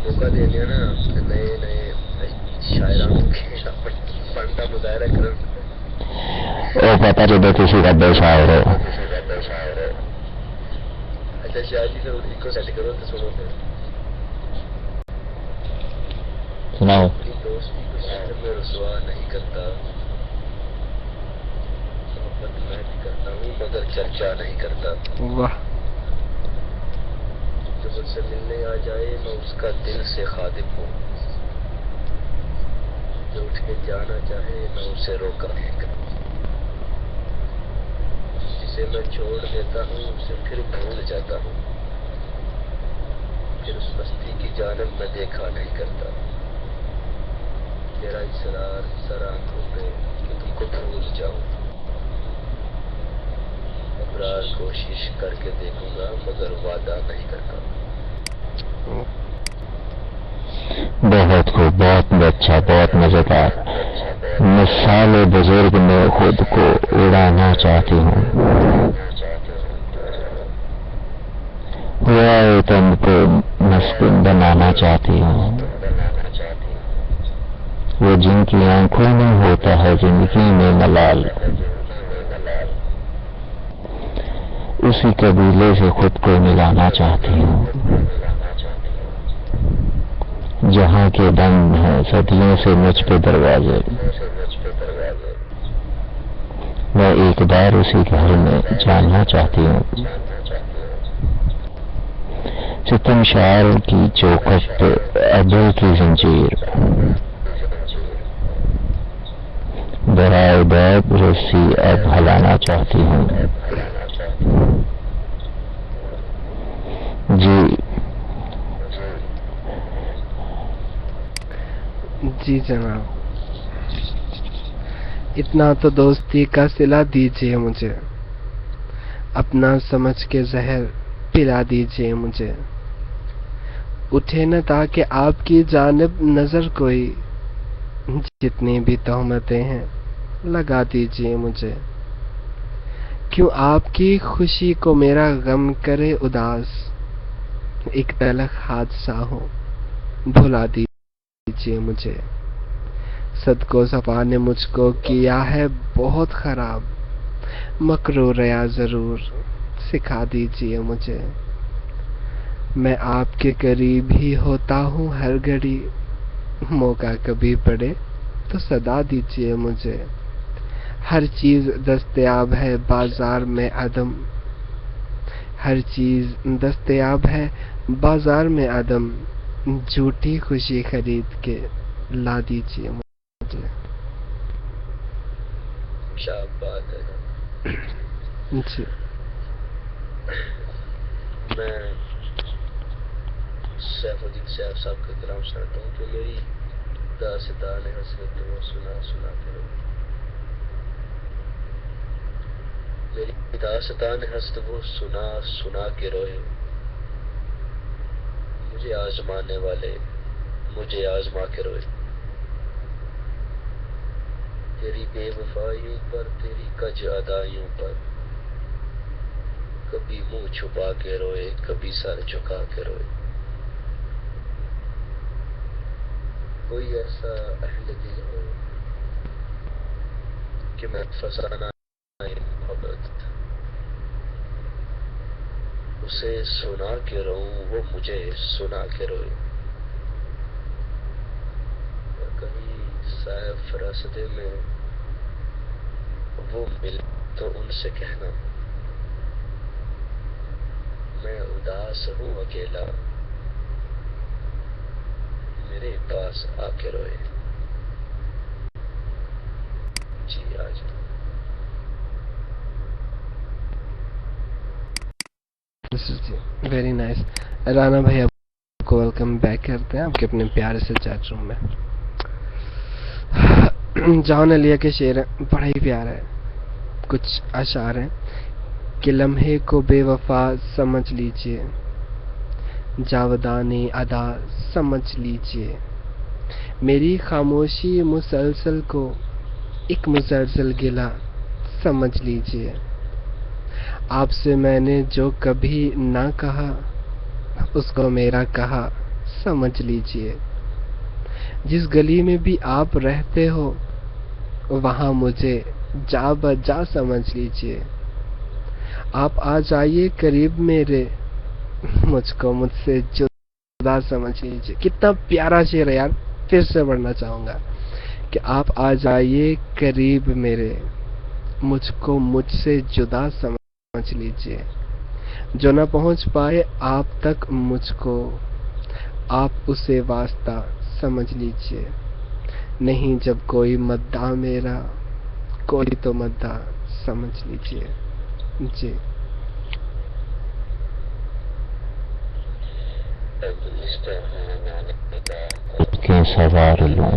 موقع دے دیا نا نئے نئے شاعرانوں کے فنڈا مظاہرہ کرن وہ پتہ جب کسی کا بے شاعر ہو. اچھا شاہ جی پھر ایک کو سیٹ کرو تو سنو پھر. سناؤ. اپنی دوستی کو شہر میں رسوا نہیں کرتا، محبت میں بھی کرتا ہوں مگر چرچا نہیں کرتا. واہ. جو مجھ سے ملنے آ جائے میں اس کا دل سے خادم ہوں، جو اٹھ کے جانا چاہے میں اسے روکا نہیں کرتا. جسے میں چھوڑ دیتا ہوں اسے پھر بھول جاتا ہوں، پھر اس بستی کی جانب میں دیکھا نہیں کرتا. تیرا اصرار سر آنکھوں پہ کہ تم کو بھول جاؤں، ابرار کوشش کر کے دیکھوں گا مگر وعدہ نہیں کرتا. بہت خوب، بہت اچھا، بہت مزیدار. مثال بزرگ میں خود کو اڑانا چاہتی ہوں، ہوائے تن کو مسکن بنانا چاہتی ہوں. وہ جن کی آنکھوں میں ہوتا ہے زندگی میں ملال، اسی قبیلے سے خود کو ملانا چاہتی ہوں، جہاں کے بند ہیں صدیوں سے مجھ پہ دروازے. میں ایک بار اسی گھر میں جاننا چاہتی ہوں. ستم شعر کی چوکھٹ پہ ابل کی زنجیر، برائے باب رسی اب ہلانا چاہتی ہوں. جی جناب، اتنا تو دوستی کا صلہ دیجیے مجھے، اپنا سمجھ کے زہر پلا دیجیے مجھے. اٹھے نہ تاکہ آپ کی جانب نظر کوئی، جتنی بھی تہمتیں ہیں لگا دیجیے مجھے. کیوں آپ کی خوشی کو میرا غم کرے اداس، ایک تلخ حادثہ ہو بھلا دیجیے مجھے. صدقو صفا نے مجھ کو کیا ہے بہت خراب، مکر و ریا ضرور سکھا دیجیے مجھے. میں آپ کے قریب ہی ہوتا ہوں ہر گھڑی، موقع کبھی پڑے تو صدا دیجیے مجھے. ہر چیز دستیاب ہے بازار میں عدم، ہر چیز دستیاب ہے بازار میں عدم، جھوٹی خوشی خرید کے لا دیجیے مجھے. کیا بات ہے. جی میں سیف الدین سیف صاحب کا کلام سناتا ہوں کہ میری داستان حسرت وہ سنا سنا کے رو، میری داستان حسرت وہ سنا سنا کے روئے. مجھے آزمانے والے مجھے آزما کے روئے. تیری بے وفائیوں پر تیری کج ادائیوں پر، کبھی منہ چھپا کے روئے کبھی سر جھکا کے روئے. کوئی ایسا اہل دل ہو کہ میں فسانہ محبت، اسے سنا کے رہوں وہ مجھے سنا کے روئے. اور کہیں سیف راستے میں وہ ملے تو ان سے کہنا میں اداس ہوں اکیلا، میرے پاس آ کے روئے. جی آج ویری نائس. رانا بھائی آپ کو ویلکم بیک کرتے ہیں آپ کے اپنے پیارے سے چیٹ روم میں. جان علیہ کے شعر بڑا ہی پیارا ہے. کچھ اشعار ہیں کہ لمحے کو بے وفا سمجھ لیجئے، جاودانی ادا سمجھ لیجئے، میری خاموشی مسلسل کو ایک مسلسل گلہ سمجھ لیجئے. آپ سے میں نے جو کبھی نہ کہا اس کو میرا کہا سمجھ لیجئے. جس گلی میں بھی آپ رہتے ہو وہاں مجھے جا بجا سمجھ لیجئے. آپ آ جائیے قریب میرے، مجھ کو مجھ سے جدا سمجھ لیجئے. کتنا پیارا شعر ہے یار. پھر سے پڑھنا چاہوں گا کہ آپ آ جائیے قریب میرے، مجھ کو مجھ سے جدا سمجھ لیجئے. جو نہ پہنچ پائے آپ تک مجھ کو، آپ اسے واسطہ سمجھ لیجئے. نہیں جب کوئی مداح میرا، کوئی تو مداح سمجھ لیجئے. جی کے سوار لوں،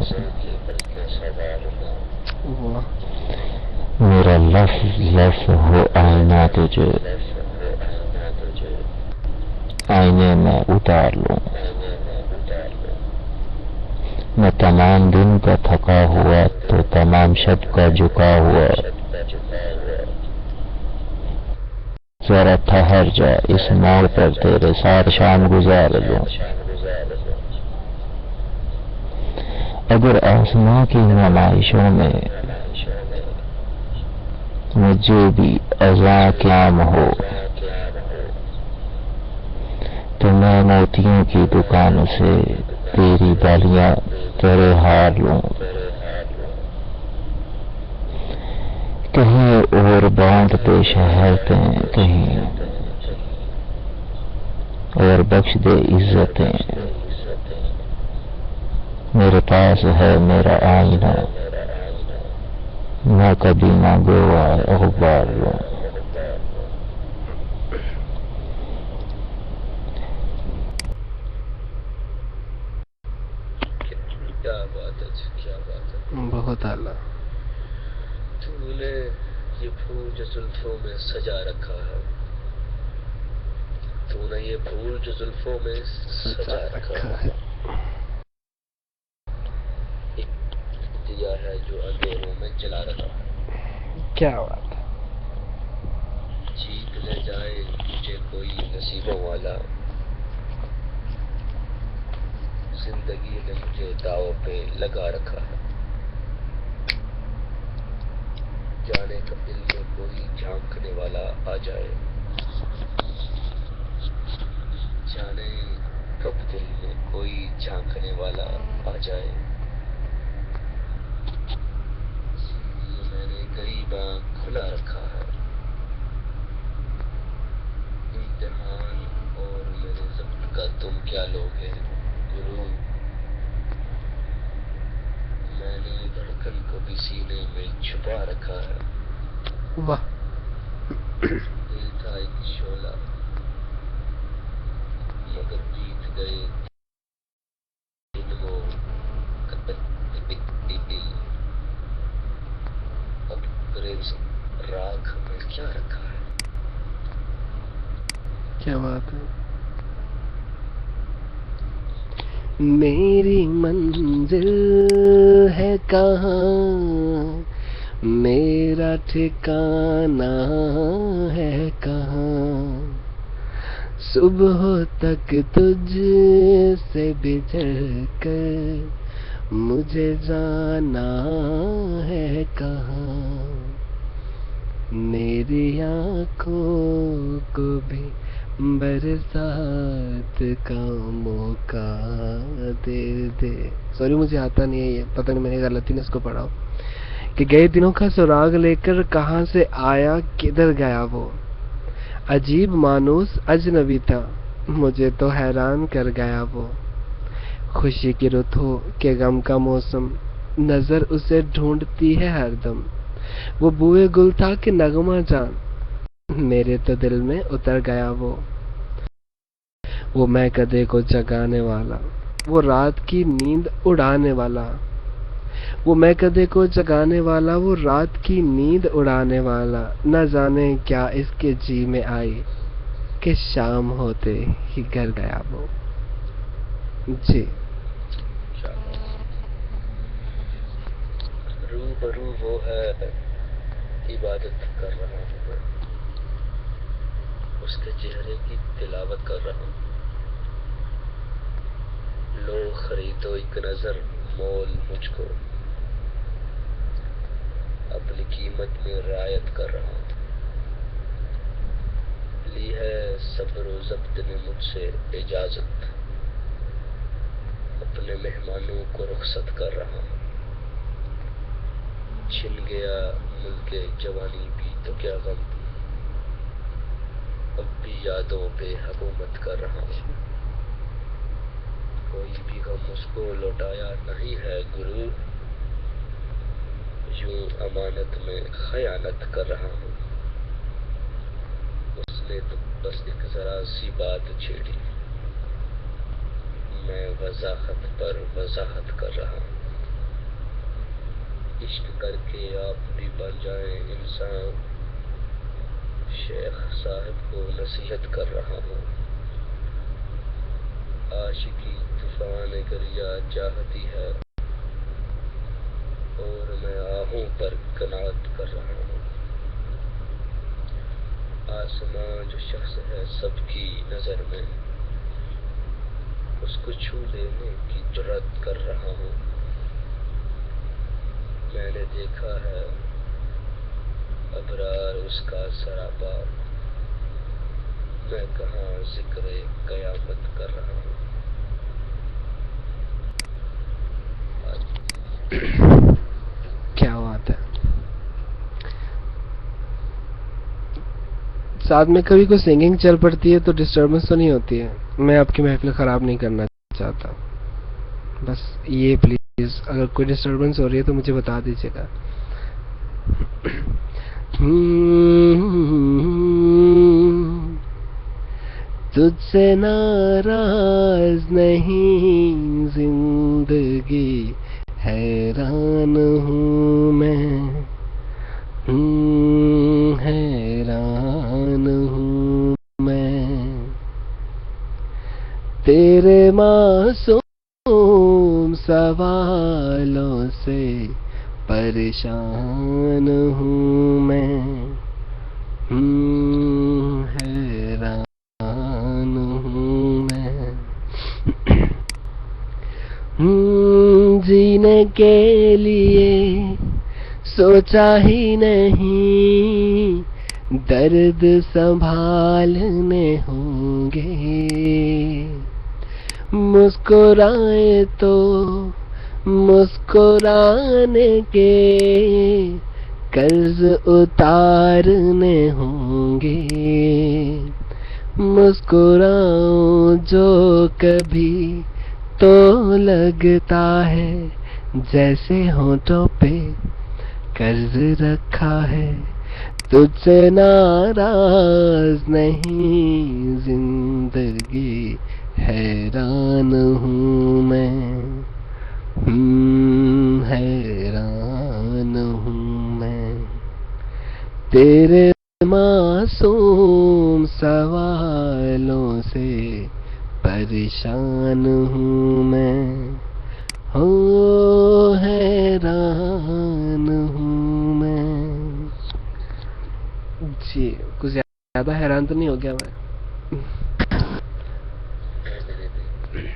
واہ میرا لفظ لفظ ہو آئینہ تجھے، آئینے میں اتار لوں. میں تمام دن کا تھکا ہوا تو تمام شب کا جھکا ہوا، ذرا ٹھہر جا اس موڑ پر تیرے ساتھ شام گزار لوں. اگر آسماں کی نمائشوں میں مجھے بھی اذاں قیام ہو تو میں موتیوں کی دکان سے تیری بالیاں تیرے ہار لوں. کہیں اور بانٹتے شہرتیں، کہیں اور بخش دے عزتیں. میرے پاس ہے میرا آئینہ، نہ کبھی مانگے غبار لوں. کیا بات ہے جی، کیا بات ہے. بہت اعلیٰ. تو نے یہ پھول جو زلفوں میں سجا رکھا ہے، تو نے یہ پھول جو زلفوں میں سجا رکھا ہے. ایک دیا ہے جو اندھیروں میں جلا رکھا ہے. کیا بات ہے. جیت لے جائے مجھے کوئی نصیبوں والا، زندگی نے مجھے داؤ پہ لگا رکھا ہے. جانے کب دل میں کوئی جھانکنے والا آ جائے، جانے کب دل میں کوئی جھانکنے والا آ جائے. یہ میں نے غریباں کھلا رکھا ہے. امتحان اور میرے ضبط کا تم کیا لوگے گرو. میں نے دھڑکن کو بھی سینے میں چھپا رکھا ہے. واہ دل تھا ایک شعلہ مگر جیت گئے دن وہ دل. اب گریز راکھ میں کیا رکھا ہے. کیا بات ہے. میری منزل ہے کہاں، میرا ٹھکانہ ہے کہاں، صبح تک تجھ سے بچھڑ کر مجھے جانا ہے کہاں. میری آنکھوں کو بھی برسات کا موقع دے دے. سوری مجھے آتا نہیں ہے یہ، پتہ نہیں میں نے غلطی نے اس کو پڑھا ہو. کہ گئے دنوں کا سراغ لے کر کہاں سے آیا کدھر گیا وہ، عجیب مانوس اجنبی تھا مجھے تو حیران کر گیا وہ. خوشی کی رت ہو کہ غم کا موسم، نظر اسے ڈھونڈتی ہے ہر دم. وہ بوئے گل تھا کہ نغمہ جان، میرے تو دل میں اتر گیا وہ. وہ میں کدے کو جگانے والا، وہ رات کی نیند اڑانے والا. وہ میں کدے کو جگانے والا، وہ رات کی نیند اڑانے والا. نہ جانے کیا اس کے جی میں آئی کہ شام ہوتے ہی گھر گیا وہ. جی روبرو وہ ہے عبادت کر رہا ہوں میں، اس کے چہرے کی تلاوت کر رہا ہوں. خریدو ایک نظر مول مجھ کو، اپنی قیمت میں رعایت کر رہا ہوں۔ لی ہے صبر و ضبط نے مجھ سے اجازت، اپنے مہمانوں کو رخصت کر رہا ہوں۔ چھن گیا ملک جوانی بھی تو کیا غم، اب بھی یادوں پہ حکومت کر رہا ہوں۔ کوئی بھی غم اس کو لوٹایا نہیں ہے گرو، یوں امانت میں خیانت کر رہا ہوں۔ اس نے تو بس ایک ذرا سی بات چھیڑی، میں وضاحت پر وضاحت کر رہا ہوں۔ عشق کر کے آپ بھی بن جائیں انسان، شیخ صاحب کو نصیحت کر رہا ہوں۔ عاشقی طوفان گریا چاہتی ہے، اور میں آہوں پر قناعت کر رہا ہوں۔ آسماں جو شخص ہے سب کی نظر میں، اس کو چھو لینے کی جرات کر رہا ہوں۔ میں نے دیکھا ہے ابرار اس کا سراپا، میں کہاں ذکر قیامت کر رہا ہوں۔ کیا بات ہے۔ ساتھ میں کبھی کوئی سنگنگ چل پڑتی ہے تو ڈسٹربنس تو نہیں ہوتی ہے؟ میں آپ کی محفل خراب نہیں کرنا چاہتا، بس یہ پلیز اگر کوئی ڈسٹربنس ہو رہی ہے تو مجھے بتا دیجیے گا۔ تجھ سے ناراض نہیں زندگی، حیران ہوں میں، حیران ہوں میں، تیرے معصوم سوالوں سے پریشان ہوں میں، حیران ہوں میں۔ جینے کے لیے سوچا ہی نہیں، درد سنبھالنے ہوں گے، مسکرائے تو مسکرانے کے قرض اتارنے ہوں گے، مسکراؤں جو کبھی تو لگتا ہے جیسے ہونٹوں پہ قرض رکھا ہے، تجھ سے ناراض نہیں زندگی، حیران ہوں میں، حیران ہوں میں، تیرے معصوم سوالوں سے پریشان ہوں میں، حیران ہوں میں۔ جی کچھ زیادہ حیران تو نہیں ہو گیا میں؟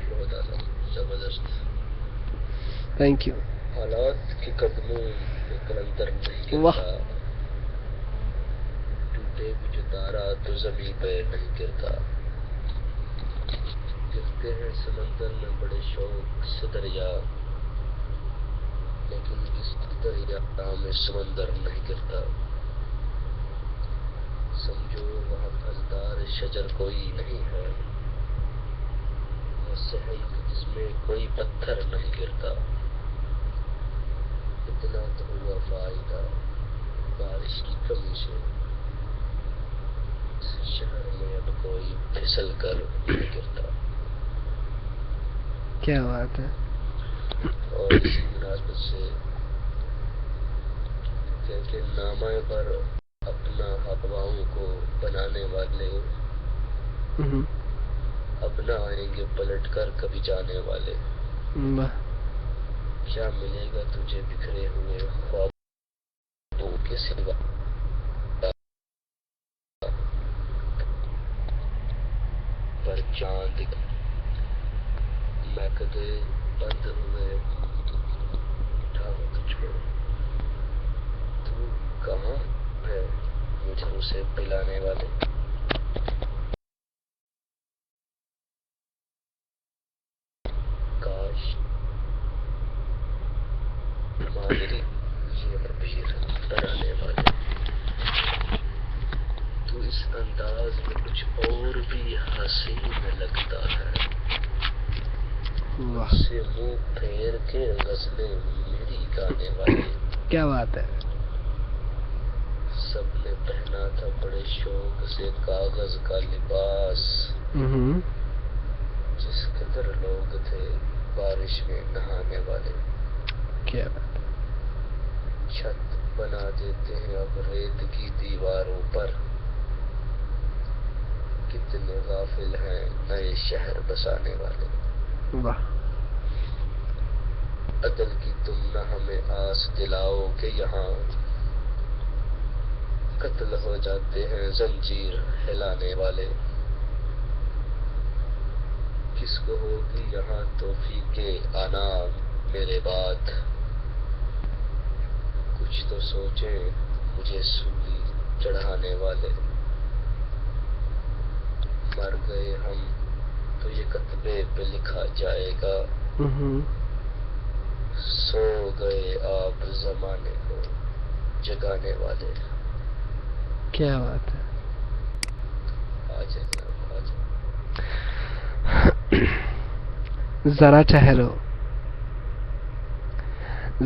بہت اعلیٰ، زبردست۔ Thank you. حالات کے قدموں میں کلندر نہیں واہ۔ گرتا، ٹوٹے بھی جو تارا تو زمین پہ نہیں گرتا، گرتے ہیں سمندر میں بڑے شوق سے دریا، لیکن اس دریا میں سمندر نہیں گرتا۔ سمجھو وہاں پھلدار شجر کوئی نہیں ہے، وہ صحیح جس میں کوئی پتھر نہیں گرتا۔ اتنا تو ہوا فائدہ بارش کی کمی سے، اس شہر میں اب کوئی پھسل کر نہیں گرتا۔ کیا بات ہے۔ اور اسی مناسبت سے کہ نامہ پر اپنا ہواؤں کو بنانے والے اب نہ آئیں گے پلٹ کر کبھی جانے والے، واہ۔ کیا ملے گا تجھے بکھرے ہوئے خوابوں کے سوا، پر چاند میں دھڑکنے بند ہوئے، اٹھا مت چھوڑ، تو کہاں ہے مجھے اسے پلانے والے؟ کاش مادری یہ ربیر بنانے والے، تو اس انداز میں کچھ اور بھی حسین لگتا ہے، واہ، مجھ سے منہ پھیر کے غزلیں میری گانے والے۔ کیا بات ہے! سب نے پہنا تھا بڑے شوق سے کاغذ کا لباس، جس قدر لوگ تھے بارش میں نہانے والے، کیا بات ہے! چھت بنا دیتے ہیں اب ریت کی دیواروں پر، کتنے غافل ہیں نئے شہر بسانے والے۔ واہ، عدل کی تم نہ ہمیں آس دلاؤ کہ یہاں قتل ہو جاتے ہیں زنجیر ہلانے والے، کس کو ہوگی یہاں توفیق انعام میرے بعد، کچھ تو سوچیں مجھے سولی چڑھانے والے، مر گئے ہم تو یہ کتبے پہ لکھا جائے گا، سو گئے آپ زمانے کو جگانے والے۔ کیا بات ہے! آجائے جناب آجائے۔ ذرا ٹھہرو،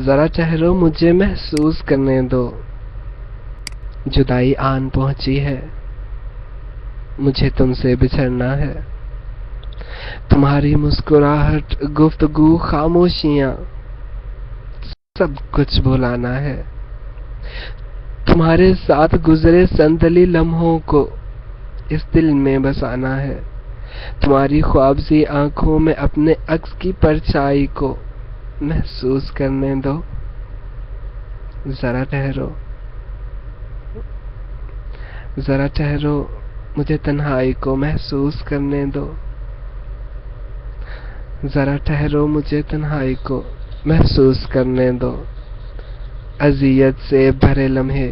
ذرا ٹھہرو، مجھے محسوس کرنے دو، جدائی آن پہنچی ہے، مجھے تم سے بچھڑنا ہے، تمہاری مسکراہٹ، گفتگو، خاموشیاں، سب کچھ بھلانا ہے، تمہارے ساتھ گزرے سنتلی لمحوں کو اس دل میں بسانا ہے، تمہاری خوابزی آنکھوں میں اپنے عکس کی پرچھائی کو محسوس کرنے دو، ذرا ٹھہرو، ذرا ٹھہرو، مجھے تنہائی کو محسوس کرنے دو، ذرا ٹھہرو، مجھے تنہائی کو محسوس کرنے دو، اذیت سے بھرے لمحے،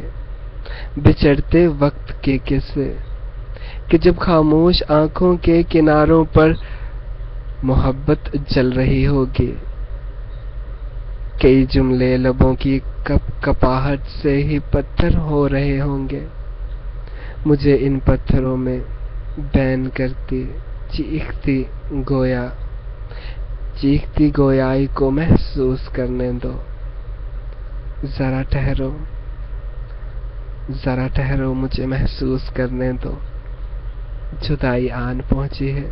بچھڑتے وقت کے قصے، کہ جب خاموش آنکھوں کے کناروں پر محبت جل رہی ہوگی، کئی جملے لبوں کی کپ کپاہٹ سے ہی پتھر ہو رہے ہوں گے، مجھے ان پتھروں میں بین کرتی چیختی گویائی کو محسوس کرنے دو، ذرا ٹھہرو، ذرا ٹھہرو، مجھے محسوس کرنے دو، جدائی آن پہنچی ہے،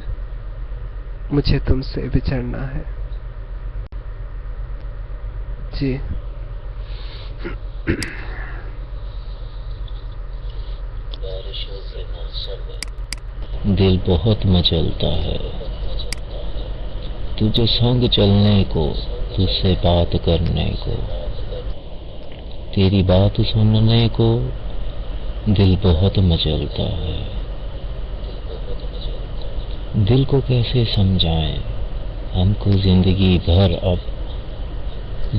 مجھے تم سے بچھڑنا ہے۔ جی بارشوں کے موسم میں دل بہت مچلتا ہے، تجھے سنگ چلنے کو، تجھ سے بات کرنے کو، تیری بات سننے کو دل بہت مچلتا ہے، دل کو کیسے سمجھائیں ہم کو زندگی بھر اب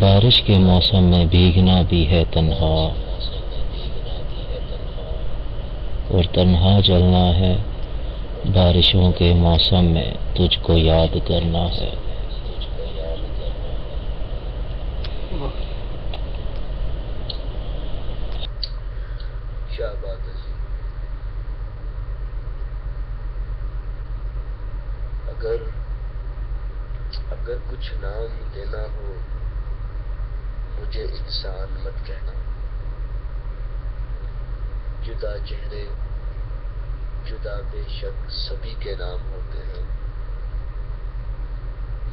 بارش کے موسم میں بھیگنا بھی ہے تنہا، اور تنہا چلنا ہے، بارشوں کے موسم میں تجھ کو یاد کرنا ہے۔ کیا بات ہے جی! اگر کچھ نام دینا ہو مجھے انسان مت کہنا، جدا چہرے جدا بے شک سبھی کے نام ہوتے ہیں،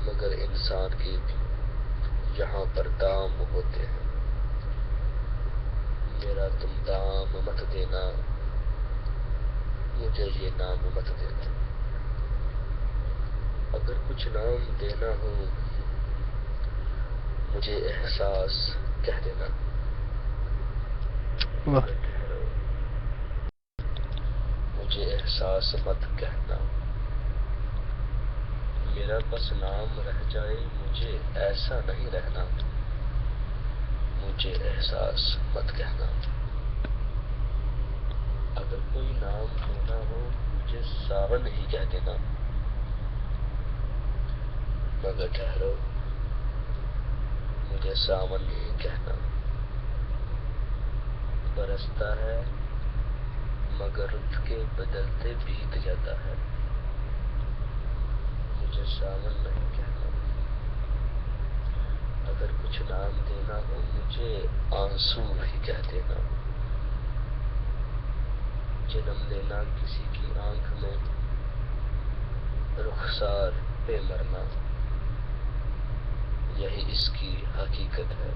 مگر انسان کے بھی یہاں پر دام ہوتے ہیں، میرا تم دام مت دینا، مجھے یہ نام مت دینا، اگر کچھ نام دینا ہو مجھے احساس کہہ دینا، مجھے احساس مت کہنا، تیرا بس نام رہ جائے مجھے ایسا نہیں رہنا، مجھے احساس مت کہنا۔ اگر کوئی نام دینا ہو مجھے ساون ہی کہہ دینا، مگر ٹھہرو مجھے ساون نہیں کہنا۔ برستا ہے مگر رت کے بدلتے بیت جاتا ہے، مجھے ساون نہیں کہنا۔ اگر کچھ نام دینا ہو مجھے آنسو ہی کہہ دینا، جنم لینا کسی کی آنکھ میں، رخسار پہ مرنا، یہی اس کی حقیقت ہے،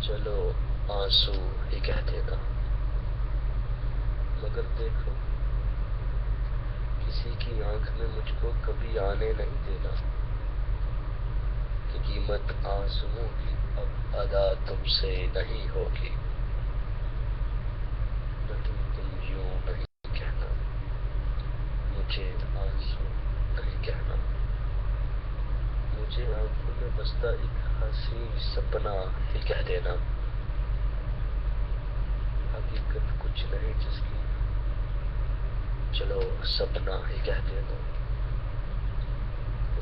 چلو آنسو ہی کہہ دینا۔ مگر دیکھو کسی کی آنکھ میں مجھ کو کبھی آنے نہیں دینا، کہ قیمت آنسوؤں کی اب ادا تم سے نہیں ہوگی، لیکن تم یوں نہیں کہنا، مجھے آنسو نہیں کہنا۔ مجھے آنکھوں میں بستا ایک حسین سپنا ہی کہہ دینا، حقیقت کچھ نہیں جس کی، چلو سپنا ہی کہہ دینا۔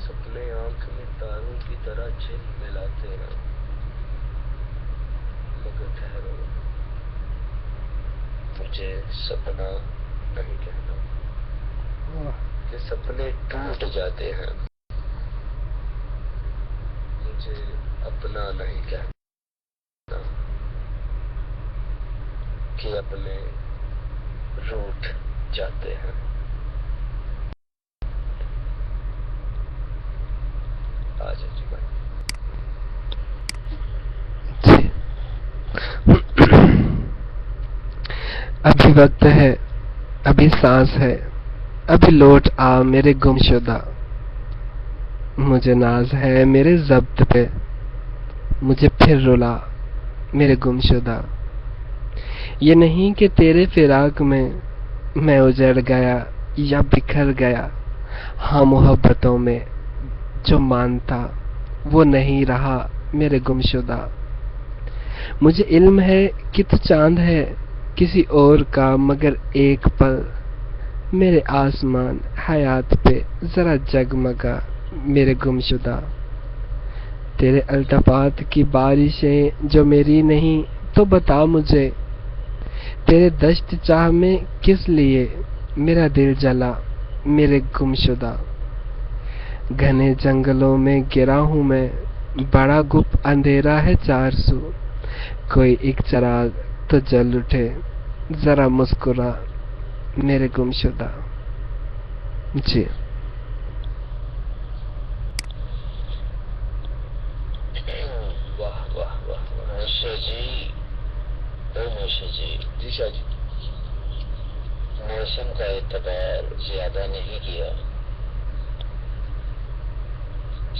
سپنے آنکھ میں تاروں کی طرح جھل ملاتے ہیں، مگر ٹھہرو مجھے سپنا نہیں کہنا، کہ سپنے ٹوٹ جاتے ہیں، مجھے اپنا نہیں کہنا، کہ اپنے روٹھ جاتے ہیں۔ آجا جی بھائی۔ ابھی وقت ہے، ابھی سانس ہے، ابھی لوٹ آ میرے گم شدہ، مجھے ناز ہے میرے ضبط پہ، مجھے پھر رلا میرے گم شدہ۔ یہ نہیں کہ تیرے فراق میں میں اجڑ گیا یا بکھر گیا، ہاں محبتوں میں جو مانتا وہ نہیں رہا میرے گم شدہ۔ مجھے علم ہے کہ تو چاند ہے کسی اور کا، مگر ایک پل میرے آسمان حیات پہ ذرا جگمگا میرے گم شدہ۔ تیرے التفات کی بارشیں جو میری نہیں تو بتا مجھے، تیرے دشت چاہ میں کس لیے میرا دل جلا میرے گم شدہ۔ گھنے جنگلوں میں گرا ہوں میں، بڑا گپ اندھیرا ہے چار سو، کوئی ایک چراغ تو جل اٹھے ذرا مسکرا میرے گم شدہ۔ جی واہ واہ واہ موشا جی، او موشا جی، جی شاہ جی۔ موسم کا اعتبار زیادہ نہیں کیا،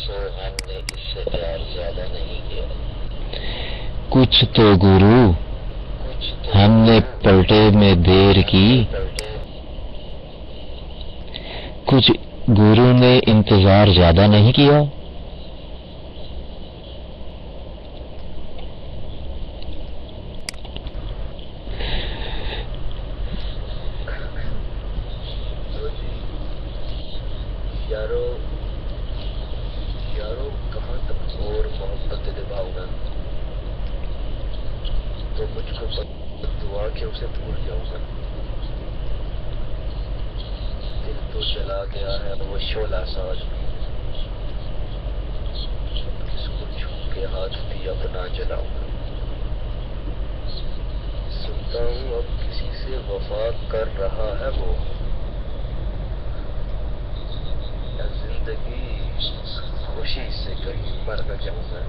سو ہم نے اس سے پیار زیادہ نہیں کیا۔ کچھ تو گرو ہم نے پلٹے میں دیر کی، کچھ گرو نے انتظار زیادہ نہیں کیا۔ یارو کہاں تک اور محبت نبھاؤں گا، تو مجھ کو دعا کہ اسے بھول جاؤں گا۔ دل تو جلا گیا ہے وہ شعلہ ساز بھی، کس کو چھو کے ہاتھ بھی اپنا جلاؤں گا۔ سنتا ہوں اب کسی سے وفا کر رہا ہے وہ، یا زندگی خوشی سے کہیں مر نہ جاؤں گا۔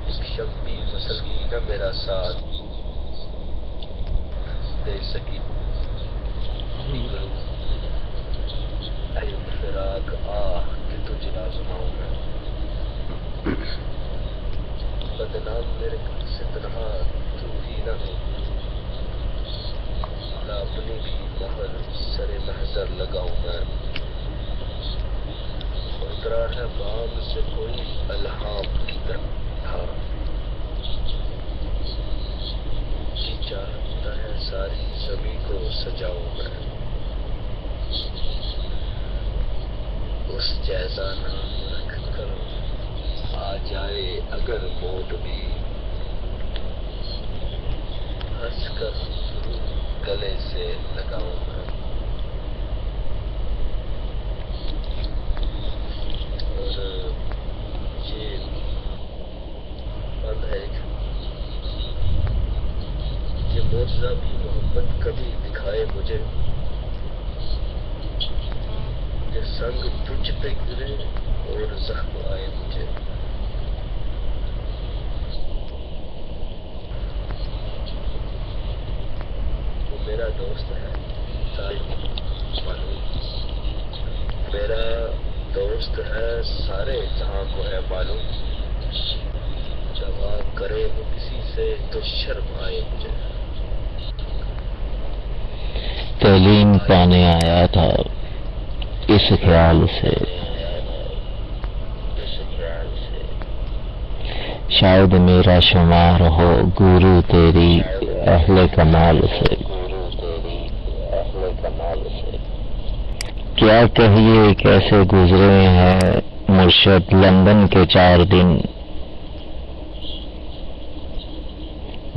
ایک شب بھی مسل کی نہ میرا ساتھ دے سکی، اے فراق آہ کہ تجھ آزماؤں گا۔ بدنام میرے گھر سے تنہا تو ہی نہ ہو، نہ اپنی بھی مہر سر محضر لگاؤں میں، اترا ہے بام سے کوئی الہام کی طرح، جی چاہتا ہے ساری زمین کو سجاؤں میں، اس جیسا نام رکھ کر آ جائے اگر موت بھی، ہنس کر ضرور گلے سے لگاؤں میں، اور یہ بند ہے کہ معجزہ بھی محبت کبھی دکھائے مجھے، کہ سنگ تجھ پہ گرے اور زخم آئے مجھے، وہ میرا دوست ہے معلوم، میرا دوست ہے سارے جہاں کو ہے معلوم، جب آپ کرے وہ کسی سے تو شرم آئے مجھے، تعلیم پانے آیا تھا اس خیال سے، شاید میرا شمار ہو گورو تیری اہل کمال سے، کیا کہیے کیسے گزرے ہیں مرشد لندن کے 4 دن،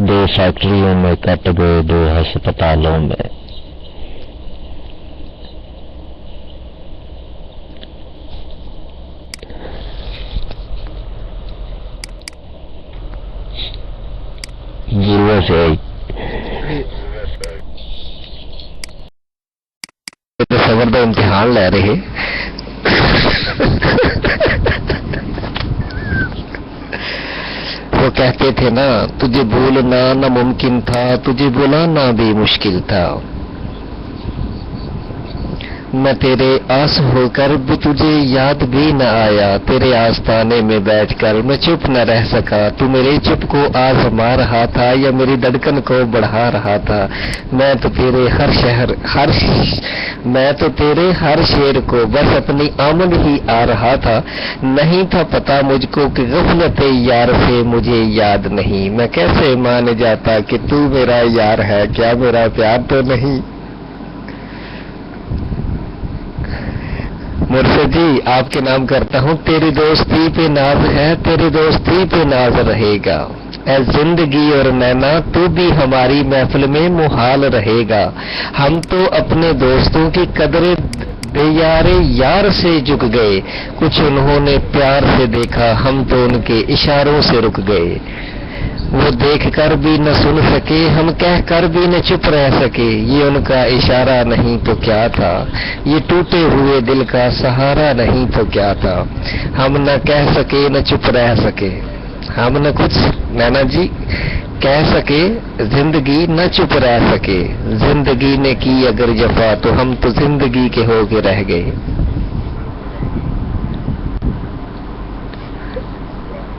2 فیکٹریوں میں کٹ گئے 2 ہسپتالوں میں، سے صبر کا امتحان لے رہے وہ کہتے تھے نا تجھے بھولنا نہ ممکن تھا، تجھے بلانا بھی مشکل تھا، میں تیرے آس ہو کر بھی تجھے یاد بھی نہ آیا، تیرے آستانے میں بیٹھ کر میں چپ نہ رہ سکا، تو میرے چپ کو آزما رہا تھا یا میری دھڑکن کو بڑھا رہا تھا، میں تو تیرے ہر شعر کو بس اپنی آمد ہی آ رہا تھا، نہیں تھا پتا مجھ کو کہ غفلت یار سے مجھے یاد نہیں، میں کیسے مان جاتا کہ تو میرا یار ہے، کیا میرا پیار تو نہیں۔ مرشد جی آپ کے نام کرتا ہوں، تیری دوستی پہ ناز ہے، تیری دوستی پہ ناز رہے گا، اے زندگی اور نینا تو بھی ہماری محفل میں محال رہے گا، ہم تو اپنے دوستوں کی قدر بے یار سے جھک گئے، کچھ انہوں نے پیار سے دیکھا، ہم تو ان کے اشاروں سے رک گئے، وہ دیکھ کر بھی نہ سن سکے، ہم کہہ کر بھی نہ چپ رہ سکے، یہ ان کا اشارہ نہیں تو کیا تھا، یہ ٹوٹے ہوئے دل کا سہارا نہیں تو کیا تھا، ہم نہ کہہ سکے نہ چپ رہ سکے، ہم نہ کچھ نینا جی کہہ سکے، زندگی نہ چپ رہ سکے، زندگی نے کی اگر جفا تو ہم تو زندگی کے ہو کے رہ گئے۔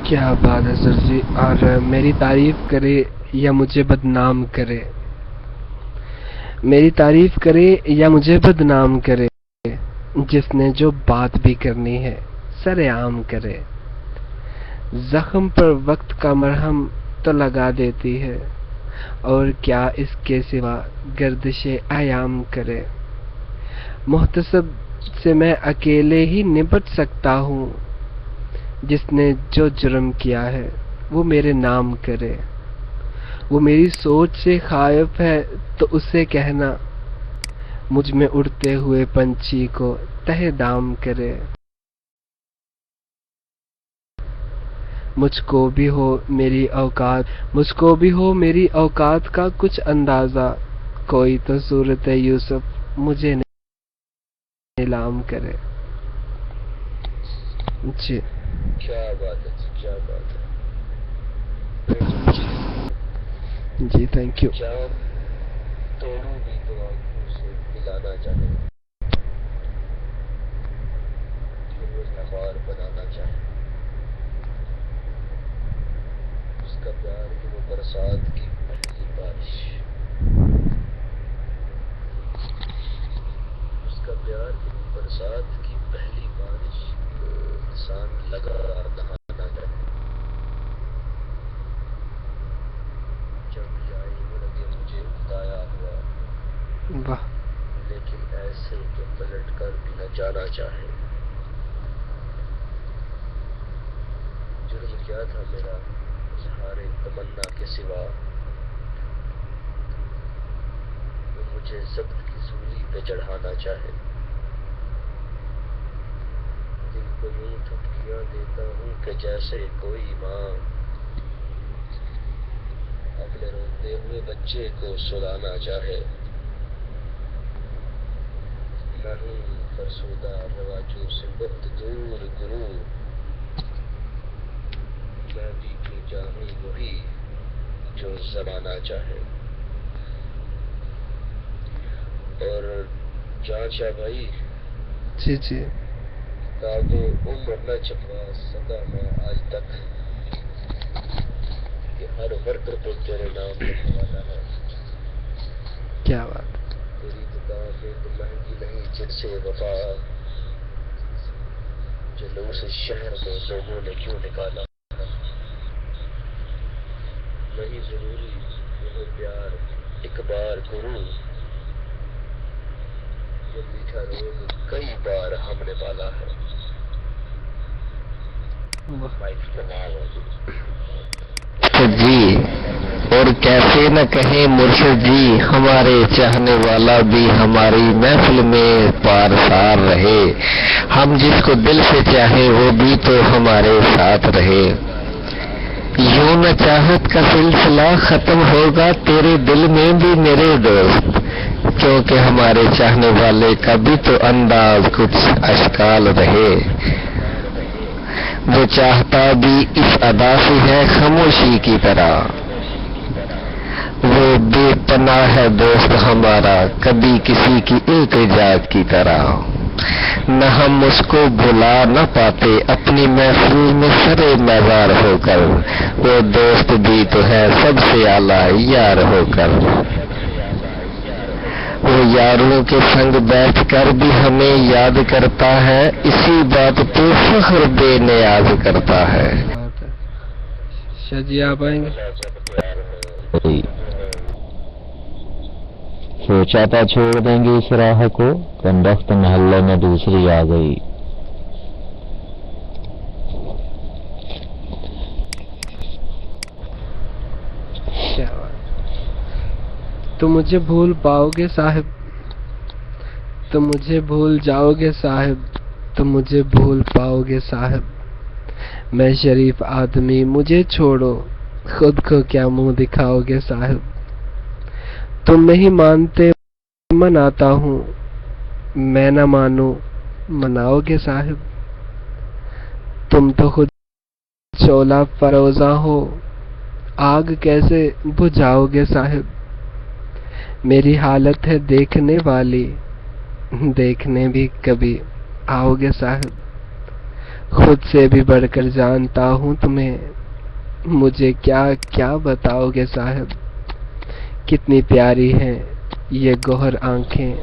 کیا بات ہے سر جی، اور میری تعریف کرے یا مجھے بدنام کرے، میری تعریف کرے یا مجھے بدنام کرے، جس نے جو بات بھی کرنی ہے سر عام کرے، زخم پر وقت کا مرہم تو لگا دیتی ہے، اور کیا اس کے سوا گردش ایام کرے، محتسب سے میں اکیلے ہی نپٹ سکتا ہوں، جس نے جو جرم کیا ہے وہ میرے نام کرے، وہ میری سوچ سے خائف ہے تو اسے کہنا مجھ میں اڑتے ہوئے پنچھی کو تہ دام کرے، مجھ کو بھی ہو میری اوقات کا کچھ اندازہ، کوئی تو صورت یوسف مجھے نیلام کرے۔ جی کیا بات ہے جی، کیا بات ہے جی، تھینک یو۔ جام توڑوں بھی تو آنکھوں سے پلانا چاہے، خوار بنانا چاہے، اس کا پیار کہ وہ برسات کی پہلی بارش، اس کا پیار کی برسات کی پہلی بارش انسان لگا نہانا جائے، جب بھی آئی وہ لگے مجھے خدایا ہوا، واہ لیکن ایسے کہ پلٹ کر بھی نہ جانا چاہے۔ جرم کیا تھا میرا اظہار تمنا کے سوا، وہ مجھے ضبط کی سولی پہ چڑھانا چاہے۔ دل کو یوں تھپکیاں دیتا ہوں کہ جیسے کوئی ماں اپنے روتے ہوئے بچے کو سلانا چاہے۔ میں ہوں فرسودہ رواجوں سے بہت دور گرو، میں بھی کیوں چاہوں وہی جو زمانہ چاہے۔ اور چاچا بھائی جی جی داغو عمر نہ چھپا سکا میں آج تک، کہ ہر ورد تو تیرے نام لکھنے والا ہے۔ کیا بات، تیری دکان میں تو مہنگی نہیں جن سے وفا، جلوس شہر میں لوگوں نے کیوں نکالا ہے۔ نہیں ضروری وہ پیار ایک بار گرو، یہ میٹھا روز کئی بار ہم نے پالا ہے۔ جی اور کیسے نہ کہیں مرشد جی، ہمارے چاہنے والا بھی ہماری محفل میں پارسار رہے، ہم جس کو دل سے چاہیں وہ بھی تو ہمارے ساتھ رہے۔ یوں نہ چاہت کا سلسلہ ختم ہوگا تیرے دل میں بھی میرے دوست، کیونکہ ہمارے چاہنے والے کا بھی تو انداز کچھ اشکال رہے۔ وہ چاہتا بھی اس ادا سے ہے خاموشی کی طرح، وہ بے پناہ ہے دوست ہمارا کبھی کسی کی التجا کی طرح۔ نہ ہم اس کو بھلا نہ پاتے اپنی محفل میں سرے مزار ہو کر، وہ دوست بھی تو ہے سب سے اعلیٰ یار ہو کر۔ وہ یاروں کے سنگ بیٹھ کر بھی ہمیں یاد کرتا ہے، اسی بات پہ فخر بے نیاز کرتا ہے۔ شاہ جی آپ آئیں گے؟ سوچا تھا چھوڑ دیں گے اس راہ کو، کندخت محلے میں دوسری آ گئی۔ کیا بات، تم مجھے بھول پاؤ گے صاحب، تم مجھے بھول جاؤ گے صاحب، تم مجھے بھول پاؤ گے صاحب، میں شریف آدمی مجھے چھوڑو، خود کو کیا منہ دکھاؤ گے صاحب۔ تم نہیں مانتے مناتا ہوں، میں نہ مانوں مناؤ گے صاحب۔ تم تو خود شعلہ فروزاں ہو، آگ کیسے بجھاؤ گے صاحب۔ میری حالت ہے دیکھنے والی، دیکھنے بھی کبھی آؤ گے صاحب۔ خود سے بھی بڑھ کر جانتا ہوں تمہیں، مجھے کیا کیا بتاؤ گے صاحب۔ کتنی پیاری ہیں یہ گوہر آنکھیں،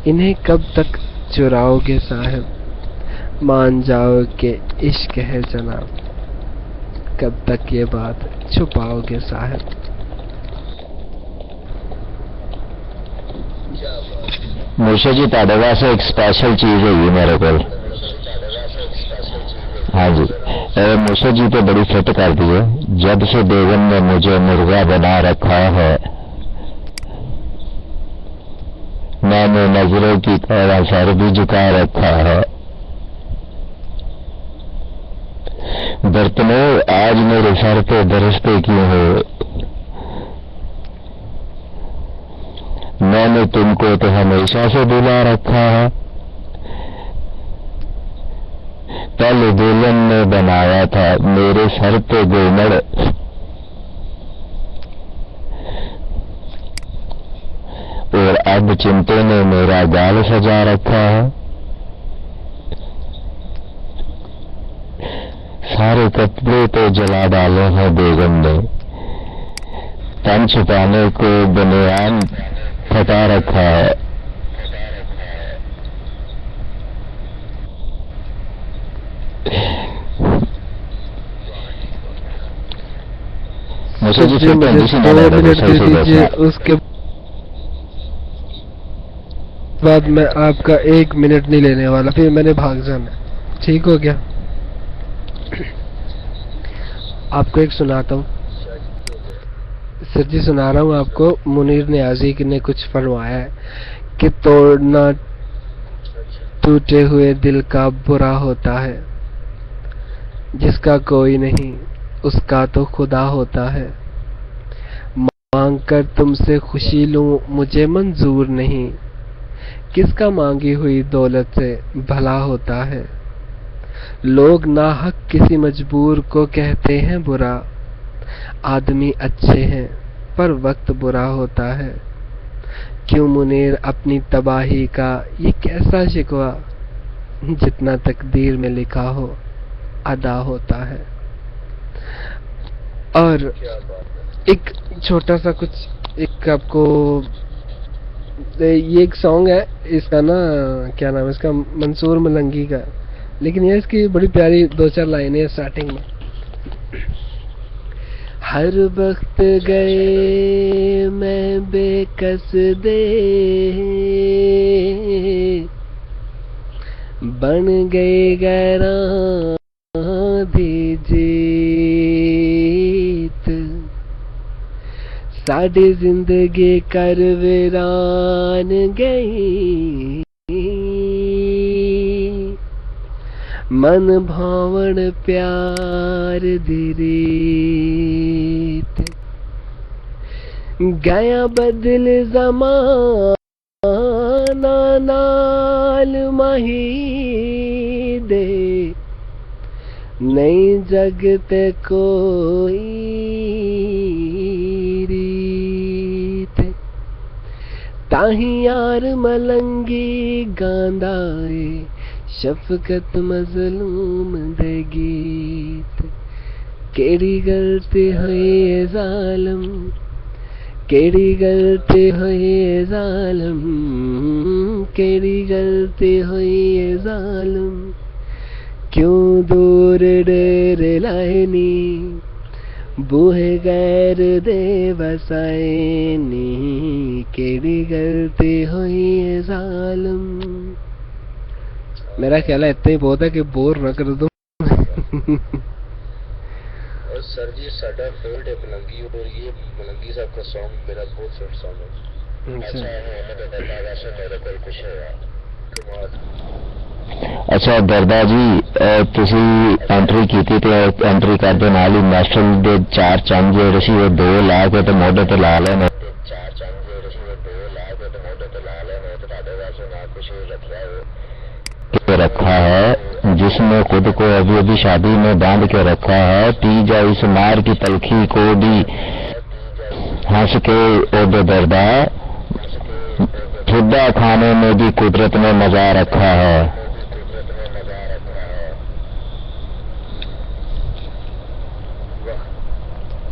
انہیں کب تک چراؤ گے صاحب۔ مان جاؤ کہ عشق ہے جناب، کب تک یہ بات چھپاؤ گے صاحب۔ مرشد جی تہاڈے واسطے ایک سپیشل چیز ہوئی میرے کو۔ ہاں جی مرشد جی تو بڑی فٹ کر دی ہے، جب سے بیگم نے مجھے مرغا بنا رکھا ہے، میں نے نظروں کی طرح سر بھی جھکا رکھا ہے۔ برتنوں آج میرے سر پہ برستے کیوں ہو، میں نے تم کو تو ہمیشہ سے بلا رکھا ہے۔ پہلے دلہن نے بنایا تھا میرے سر پہ گومڑ، اور اب چمٹے نے میرا گال سجا رکھا ہے۔ سارے کپڑے تو جلا ڈالے ہیں بیگم نے، تن چھپانے کو بنیان پھٹا رکھا ہے۔ موسیٰ تو جی جی مجھے 2 منٹ دے دیجیے، اس کے بعد میں آپ کا 1 منٹ نہیں لینے والا، پھر میں نے بھاگ جانا. ٹھیک ہو گیا؟ آپ کو ایک سناتا ہوں. سر جی سنا رہا ہوں آپ کو. منیر نیازی نے کچھ فرمایا ہے کہ توڑنا ٹوٹے ہوئے دل کا برا ہوتا ہے، جس کا کوئی نہیں اس کا تو خدا ہوتا ہے. مانگ کر تم سے خوشی لوں مجھے منظور نہیں، کس کا مانگی ہوئی دولت سے بھلا ہوتا ہے. لوگ ناحق کسی مجبور کو کہتے ہیں برا، آدمی اچھے ہیں پر وقت برا ہوتا ہے. کیوں منیر اپنی تباہی کا یہ کیسا شکوہ، جتنا تقدیر میں لکھا ہو ادا ہوتا ہے. اور ایک چھوٹا سا کچھ ایک آپ کو، یہ ایک سانگ ہے اس کا نا، کیا نام ہے اس کا، منصور ملنگی کا، لیکن یہ اس کی بڑی پیاری 2-4 لائنیں ہیں سٹارٹنگ میں. ہر وقت گئے میں بے کس دے، بن گئے غیراں دی جیت، ساڈی زندگی کر ویران گئی، من بھاون پیار دی ریت، گیا بدل زمانہ نال مہی دے، نہیں جگ تے کوئی ریت، تاہی یار ملنگی گاندا اے شفقت مظلوم دے گیت. کیڑی غلطی ہوئی اے ظالم، کیڑی غلطی ہوئی اے ظالم، کیڑی غلطی ہوئی اے ظالم، کیوں دور ڈیر لائنی، بوہے غیر دے وسائنی، کیڑی غلطی ہوئی اے ظالم. میرا خیال ہے اتنا ہی بہت ہے کہ بور نہ کر دوں. اور سر جی ساڈا فیورٹ ہے ملنگی، اور یہ ملنگی صاحب کا سانگ میرا بہت فیورٹ سانگ ہے. اچھا دردا جی، تسی انٹری کیتی تے انٹری کردے نال ہی محفل دے 4 چند جڑے سی وہ 2 لا کے تے موڈے تے لا لے نے. رکھا ہے جس نے خود کو ابھی ابھی شادی میں باندھ کے رکھا ہے، پی جا اس مار کی تلخی کو بھی ہنس کے او دے دردا، خدا کھانے میں بھی قدرت نے مزہ رکھا ہے.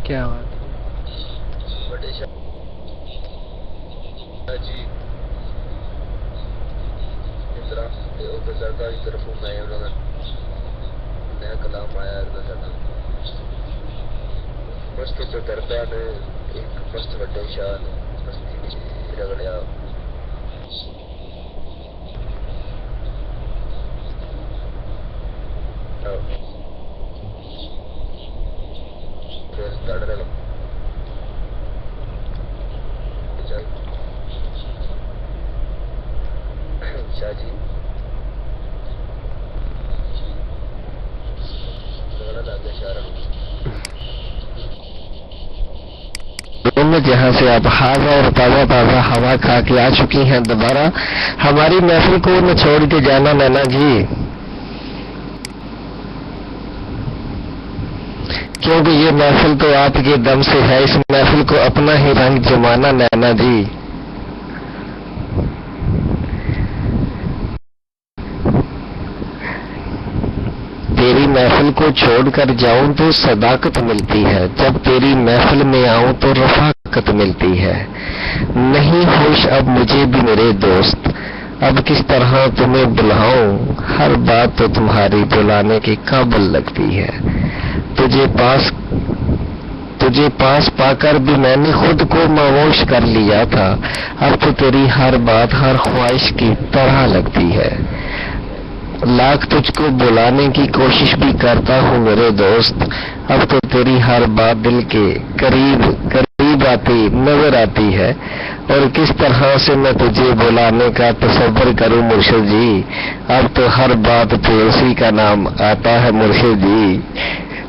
کیا بات جی. دردا کی طرف میں انہوں نے نیا کلام آیا مست تو دردا نے ایک مست وڈے شاہ نے مستی رگڑیا. شاہ جی جہاں سے آپ ہاضا اور تازہ تازہ ہوا کھا کے آ چکی ہیں، دوبارہ ہماری محفل کو نہ چھوڑ کے جانا نینا جی، کیونکہ یہ محفل تو آپ کے دم سے ہے، اس محفل کو اپنا ہی رنگ جمانا نینا جی. تیری محفل کو چھوڑ کر جاؤں تو صداقت ملتی ہے، جب تیری محفل میں آؤں تو رفاقت ملتی ہے. نہیں ہوش اب مجھے بھی میرے دوست، اب کس طرح تمہیں بلاؤں، ہر بات تو تمہاری بلانے کے قابل لگتی ہے. تجھے پاس پا کر بھی میں نے خود کو ماموش کر لیا تھا، اب تو تیری ہر بات ہر خواہش کی طرح لگتی ہے۔ لاکھ تجھ کو بلانے کی کوشش بھی کرتا ہوں میرے دوست، اب تو تیری ہر بات دل کے قریب آتی نظر آتی ہے، اور کس طرح سے میں تجھے بلانے کا تصور کروں مرشد جی، اب تو ہر بات پہ اسی کا نام آتا ہے مرشد جی۔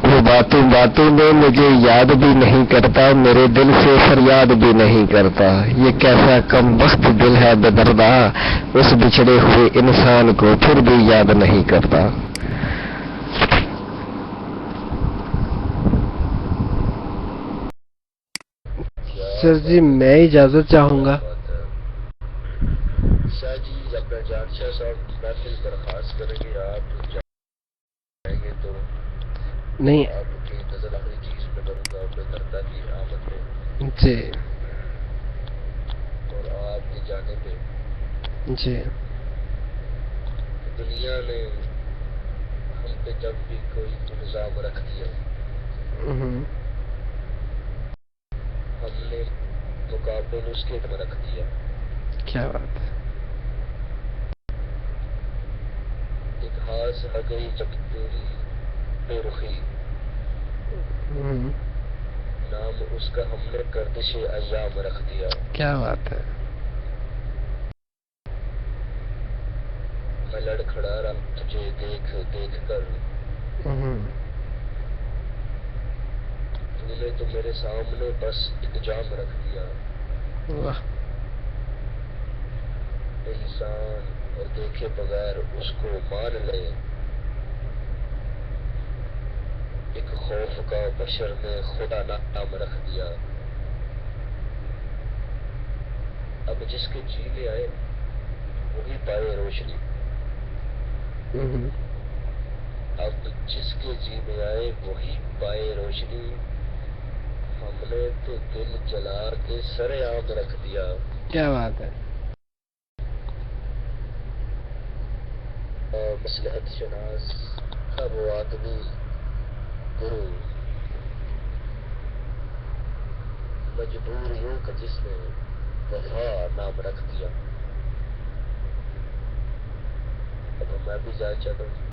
وہ باتوں میں مجھے یاد بھی نہیں کرتا، میرے دل سے فریاد بھی نہیں کرتا، یہ کیسا کم وقت دل ہے بدردہ، اس بچھڑے ہوئے انسان کو پھر بھی یاد نہیں کرتا۔ سر جی میں اجازت چاہوں گا۔ شاہ جی اپنا جان شاہ صاحب محفل برخاست کریں گے، آپ جائیں گے تو نہیں آپ کی نظر آخری چیز میں کروں گا اپنے دردا کی آمد میں جی اور آپ کے جانے پہ جی دنیا نے ہم پہ جب بھی کوئی الزام رکھ دیا، ہم نے مقابل اس کے میں رکھ دیا۔ کیا بات ہے۔ ایک ہاتھ آ گئی جب تیری بے رخی، نام اس کا ہم نے گردش ایام رکھ دیا۔ کیا بات ہے۔ میں لڑ کھڑا رہا تجھے دیکھ کر، تو نے تو میرے سامنے بس ایک جام رکھ دیا۔ واہ انسان اور دیکھے بغیر اس کو مان لے، ایک خوف کا بشر نے خدا نام رکھ دیا۔ اب جس کے جی میں آئے وہی پائے روشنی، اب جس کے جی میں آئے وہی پائے روشنی، ہم نے تو دل جلا کے سر عام رکھ دیا۔ کیا بات ہے۔ مصلحت شناس اب وہ آدمی گرو، مجبور یوں کہ جس نے وفا نام رکھ دیا۔ اب میں بھی جانا چاہتا ہوں۔